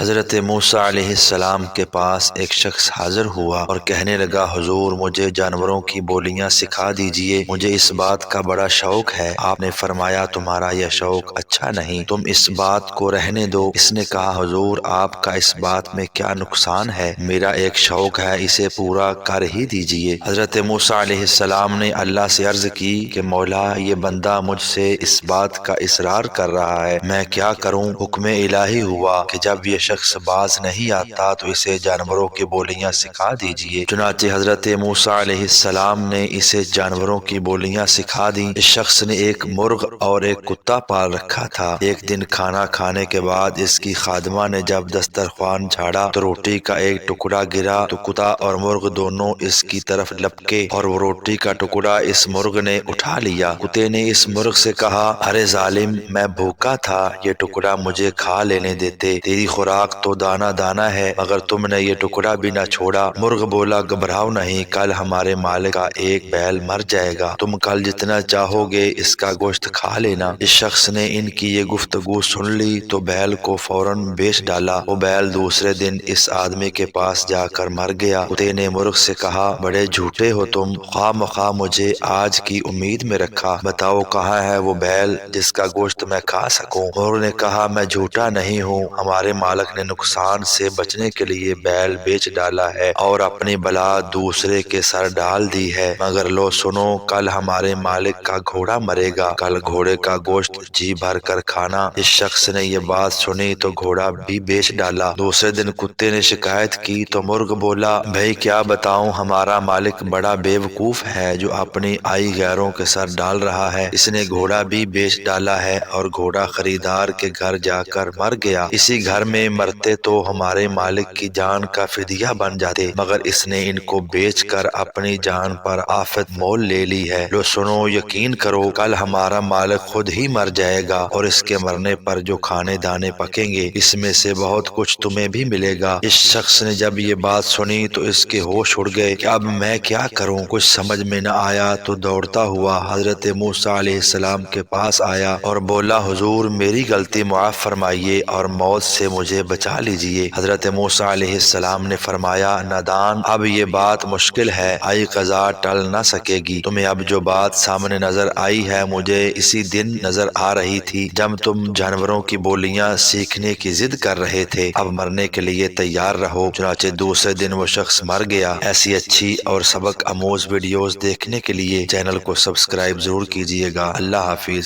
حضرت موسیٰ علیہ السلام کے پاس ایک شخص حاضر ہوا اور کہنے لگا، حضور مجھے جانوروں کی بولیاں سکھا دیجئے، مجھے اس بات کا بڑا شوق ہے۔ آپ نے فرمایا، تمہارا یہ شوق اچھا نہیں، تم اس بات کو رہنے دو۔ اس نے کہا، حضور آپ کا اس بات میں کیا نقصان ہے، میرا ایک شوق ہے، اسے پورا کر ہی دیجئے۔ حضرت موسیٰ علیہ السلام نے اللہ سے عرض کی کہ مولا، یہ بندہ مجھ سے اس بات کا اصرار کر رہا ہے، میں کیا کروں؟ حکم الہی ہوا کہ جب یہ شخص باز نہیں آتا تو اسے جانوروں کی بولیاں سکھا دیجئے۔ چنانچہ حضرت موسیٰ علیہ السلام نے اسے جانوروں کی بولیاں سکھا دیں۔ اس شخص نے ایک مرغ اور ایک کتا پال رکھا تھا۔ ایک دن کھانا کھانے کے بعد اس کی خادمہ نے جب دسترخوان جھاڑا تو روٹی کا ایک ٹکڑا گرا تو کتا اور مرغ دونوں اس کی طرف لپکے اور وہ روٹی کا ٹکڑا اس مرغ نے اٹھا لیا۔ کتے نے اس مرغ سے کہا، ارے ظالم، میں بھوکا تھا، یہ ٹکڑا مجھے کھا لینے دیتے، تیری خوراک تو دانا دانا ہے، مگر تم نے یہ ٹکڑا بھی نہ چھوڑا۔ مرغ بولا، گھبراؤ نہیں، کل ہمارے مالک کا ایک بیل مر جائے گا، تم کل جتنا چاہو گے اس کا گوشت کھا لینا۔ اس شخص نے ان کی یہ گفتگو سن لی تو بیل کو فوراً بیچ ڈالا۔ وہ بیل دوسرے دن اس آدمی کے پاس جا کر مر گیا۔ کتے نے مرغ سے کہا، بڑے جھوٹے ہو تم، خواہ مخواہ مجھے آج کی امید میں رکھا، بتاؤ کہاں ہے وہ بیل جس کا گوشت میں کھا سکوں؟ مرغ نے کہا، میں جھوٹا نہیں ہوں، ہمارے مالک نے نقصان سے بچنے کے لیے بیل بیچ ڈالا ہے اور اپنی بلا دوسرے کے سر ڈال دی ہے، مگر لو سنو، کل ہمارے مالک کا گھوڑا مرے گا، کل گھوڑے کا گوشت جی بھر کر کھانا۔ اس شخص نے یہ بات سنی تو گھوڑا بھی بیچ ڈالا۔ دوسرے دن کتے نے شکایت کی تو مرغ بولا، بھئی کیا بتاؤں، ہمارا مالک بڑا بے وقوف ہے جو اپنی آئی غیروں کے سر ڈال رہا ہے، اس نے گھوڑا بھی بیچ ڈالا ہے اور گھوڑا خریدار کے گھر جا کر مر گیا، اسی گھر میں مرتے تو ہمارے مالک کی جان کا فدیہ بن جاتے، مگر اس نے ان کو بیچ کر اپنی جان پر آفت مول لے لی ہے۔ لو سنو، یقین کرو، کل ہمارا مالک خود ہی مر جائے گا اور اس کے مرنے پر جو کھانے دانے پکیں گے اس میں سے بہت کچھ تمہیں بھی ملے گا۔ اس شخص نے جب یہ بات سنی تو اس کے ہوش اڑ گئے کہ اب میں کیا کروں؟ کچھ سمجھ میں نہ آیا تو دوڑتا ہوا حضرت موسیٰ علیہ السلام کے پاس آیا اور بولا، حضور میری غلطی معاف فرمائیے اور موت سے مجھے بچا لیجئے۔ حضرت موسیٰ علیہ السلام نے فرمایا، نادان، اب یہ بات مشکل ہے، آئی قضا ٹل نہ سکے گی، تمہیں اب جو بات سامنے نظر آئی ہے مجھے اسی دن نظر آ رہی تھی جب تم جانوروں کی بولیاں سیکھنے کی ضد کر رہے تھے، اب مرنے کے لیے تیار رہو۔ چنانچہ دوسرے دن وہ شخص مر گیا۔ ایسی اچھی اور سبق آموز ویڈیوز دیکھنے کے لیے چینل کو سبسکرائب ضرور کیجیے گا۔ اللہ حافظ۔